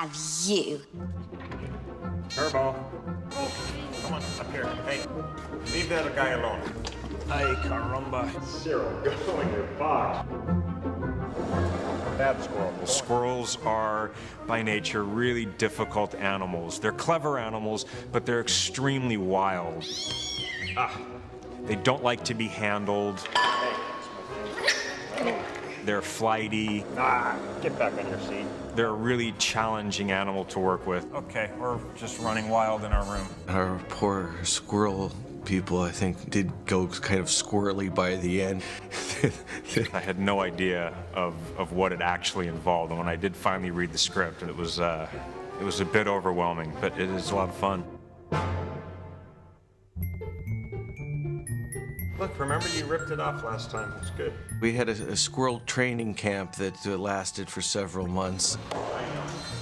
Have you? Turbo. Come on, up here. Hey, leave the other guy alone. Ay, caramba. Cyril, go in your box. Bad squirrel. Squirrels are, by nature, really difficult animals. They're clever animals, but they're extremely wild. They don't like to be handled. They're flighty. Get back on your seat. They're a really challenging animal to work with. Okay, we're just running wild in our room. Our poor squirrel people, I think, did go kind of squirrely by the end. I had no idea of what it actually involved, and when I did finally read the script, it was a bit overwhelming, but it is a lot of fun. Look, remember you ripped it off last time. It's good. We had a squirrel training camp that lasted for several months.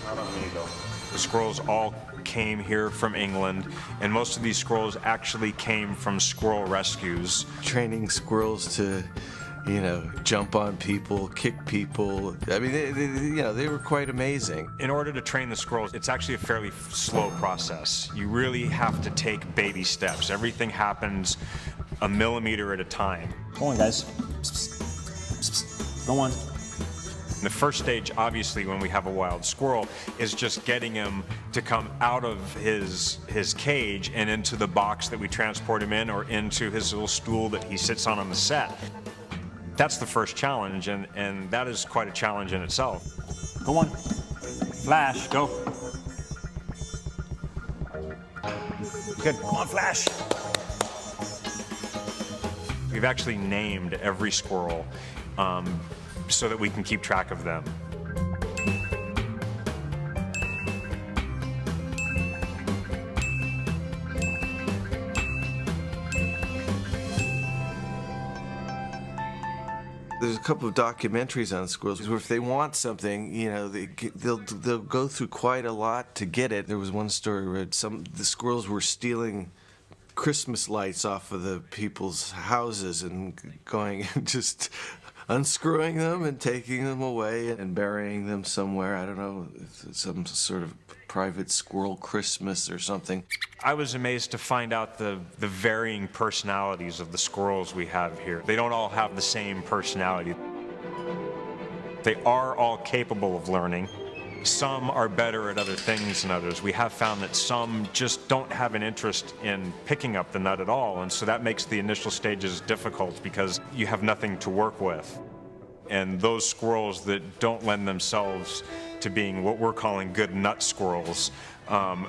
Not on me, though. The squirrels all came here from England, and most of these squirrels actually came from squirrel rescues. Training squirrels to, you know, jump on people, kick people. I mean, they were quite amazing. In order to train the squirrels, it's actually a fairly slow process. You really have to take baby steps. Everything happens a millimeter at a time. Go on, guys. Go on. And the first stage, obviously, when we have a wild squirrel, is just getting him to come out of his cage and into the box that we transport him in, or into his little stool that he sits on the set. That's the first challenge, and that is quite a challenge in itself. Go on. Flash, go. Good. Come on, Flash. We've actually named every squirrel so that we can keep track of them. There's a couple of documentaries on squirrels where if they want something, you know, they'll go through quite a lot to get it. There was one story where the squirrels were stealing Christmas lights off of the people's houses and going and just unscrewing them and taking them away and burying them somewhere. I don't know, some sort of private squirrel Christmas or something. I was amazed to find out the varying personalities of the squirrels we have here. They don't all have the same personality. They are all capable of learning. Some are better at other things than others. We have found that some just don't have an interest in picking up the nut at all, and so that makes the initial stages difficult because you have nothing to work with. And those squirrels that don't lend themselves to being what we're calling good nut squirrels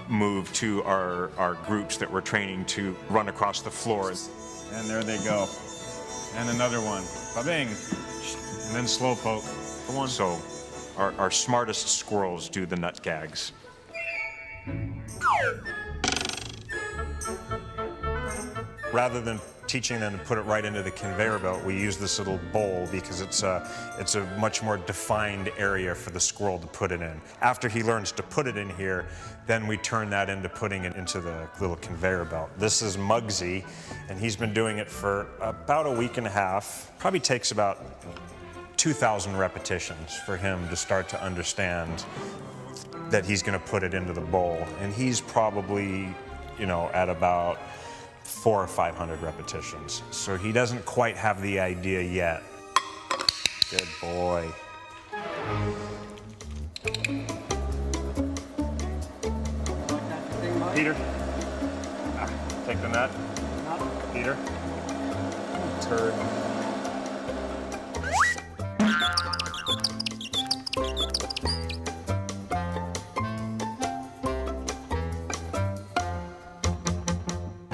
move to our groups that we're training to run across the floor. And there they go. And another one. Ba-bing. And then slow poke. Come on. So our smartest squirrels do the nut gags. Rather than teaching them to put it right into the conveyor belt, we use this little bowl because it's a much more defined area for the squirrel to put it in. After he learns to put it in here, then we turn that into putting it into the little conveyor belt. This is Muggsy, and he's been doing it for about a week and a half. Probably takes about 2,000 repetitions for him to start to understand that he's going to put it into the bowl. And he's probably, you know, at about 400 or 500 repetitions. So he doesn't quite have the idea yet. Good boy. Peter, take the nut. Peter, turd.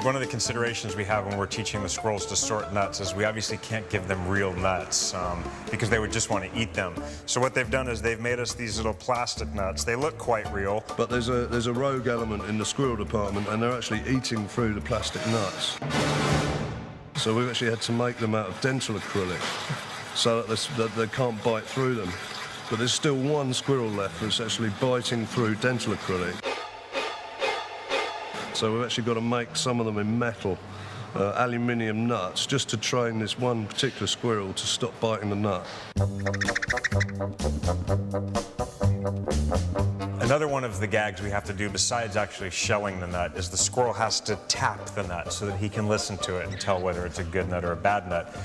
One of the considerations we have when we're teaching the squirrels to sort nuts is we obviously can't give them real nuts because they would just want to eat them. So what they've done is they've made us these little plastic nuts. They look quite real. But there's a rogue element in the squirrel department, and they're actually eating through the plastic nuts. So we've actually had to make them out of dental acrylic so that they can't bite through them. But there's still one squirrel left that's actually biting through dental acrylic. So we've actually got to make some of them in metal, aluminium nuts, just to train this one particular squirrel to stop biting the nut. Another one of the gags we have to do, besides actually shelling the nut, is the squirrel has to tap the nut so that he can listen to it and tell whether it's a good nut or a bad nut.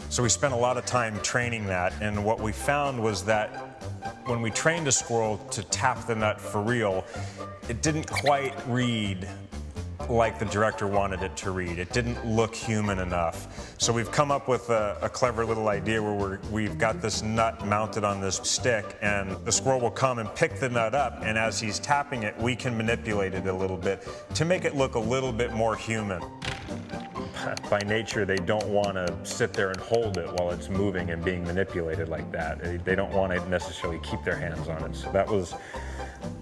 So we spent a lot of time training that, and what we found was that when we trained a squirrel to tap the nut for real, it didn't quite read like the director wanted it to read. It didn't look human enough. So we've come up with a clever little idea where we've got this nut mounted on this stick, and the squirrel will come and pick the nut up, and as he's tapping it, we can manipulate it a little bit to make it look a little bit more human. By nature, they don't want to sit there and hold it while it's moving and being manipulated like that. They don't want to necessarily keep their hands on it. So that was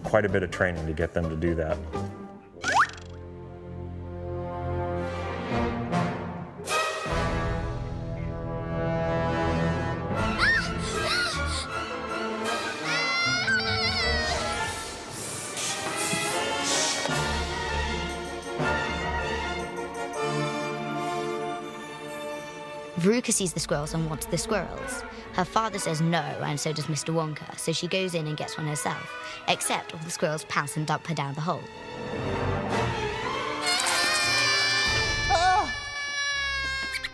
quite a bit of training to get them to do that. Veruca sees the squirrels and wants the squirrels. Her father says no, and so does Mr. Wonka, so she goes in and gets one herself, except all the squirrels pounce and dump her down the hole.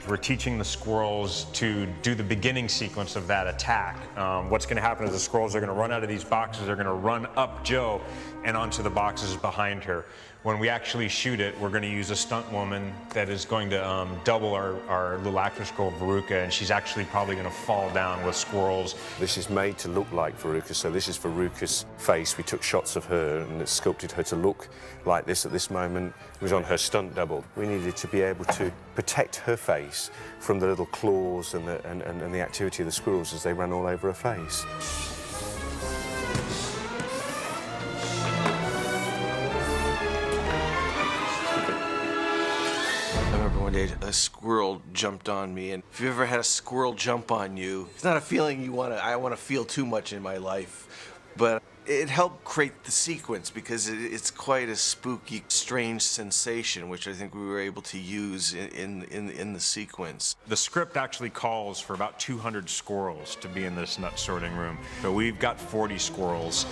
We're teaching the squirrels to do the beginning sequence of that attack. What's going to happen is the squirrels are going to run out of these boxes, they're going to run up Joe and onto the boxes behind her. When we actually shoot it, we're going to use a stunt woman that is going to double our little actress girl, Veruca, and she's actually probably going to fall down with squirrels. This is made to look like Veruca, so this is Veruca's face. We took shots of her and it sculpted her to look like this at this moment. It was on her stunt double. We needed to be able to protect her face from the little claws and the activity of the squirrels as they ran all over her face. One day, a squirrel jumped on me, and if you ever had a squirrel jump on you, it's not a feeling I want to feel too much in my life, but it helped create the sequence because it's quite a spooky, strange sensation, which I think we were able to use in the sequence. The script actually calls for about 200 squirrels to be in this nut sorting room, but we've got 40 squirrels.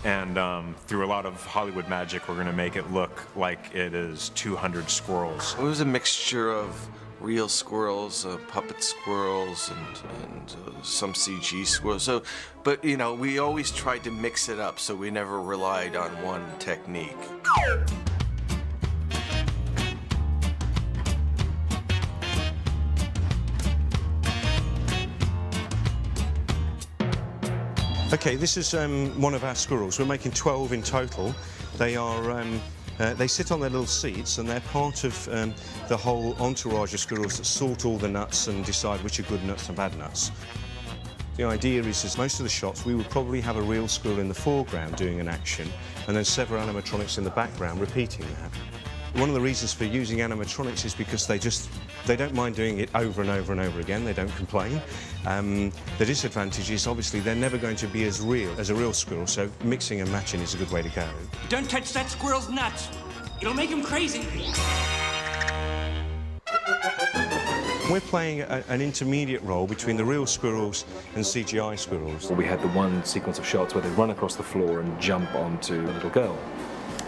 And through a lot of Hollywood magic, we're going to make it look like it is 200 squirrels. It was a mixture of real squirrels, puppet squirrels, and some CG squirrels. So, but you know, we always tried to mix it up, so we never relied on one technique. Okay, this is one of our squirrels. We're making 12 in total. They are, they sit on their little seats, and they're part of the whole entourage of squirrels that sort all the nuts and decide which are good nuts and bad nuts. The idea is most of the shots, we would probably have a real squirrel in the foreground doing an action, and then several animatronics in the background repeating that. One of the reasons for using animatronics is because they don't mind doing it over and over and over again. They don't complain. The disadvantage is obviously they're never going to be as real as a real squirrel, so mixing and matching is a good way to go. Don't touch that squirrel's nuts. It'll make him crazy. We're playing an intermediate role between the real squirrels and CGI squirrels. We had the one sequence of shots where they run across the floor and jump onto a little girl.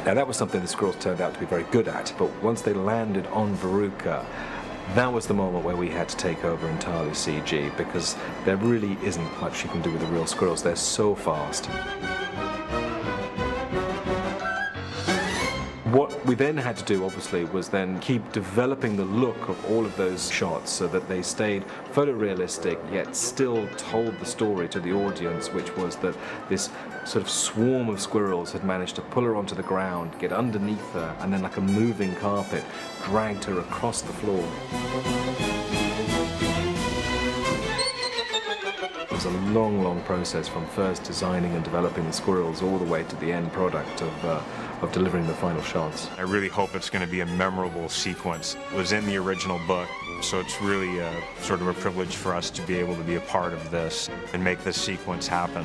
Now, that was something the squirrels turned out to be very good at, but once they landed on Veruca, that was the moment where we had to take over entirely CG, because there really isn't much you can do with the real squirrels. They're so fast. What we then had to do, obviously, was then keep developing the look of all of those shots so that they stayed photorealistic, yet still told the story to the audience, which was that this sort of swarm of squirrels had managed to pull her onto the ground, get underneath her, and then like a moving carpet, dragged her across the floor. It was a long, long process from first designing and developing the squirrels all the way to the end product of delivering the final shots. I really hope it's going to be a memorable sequence. It was in the original book, so it's really sort of a privilege for us to be able to be a part of this and make this sequence happen.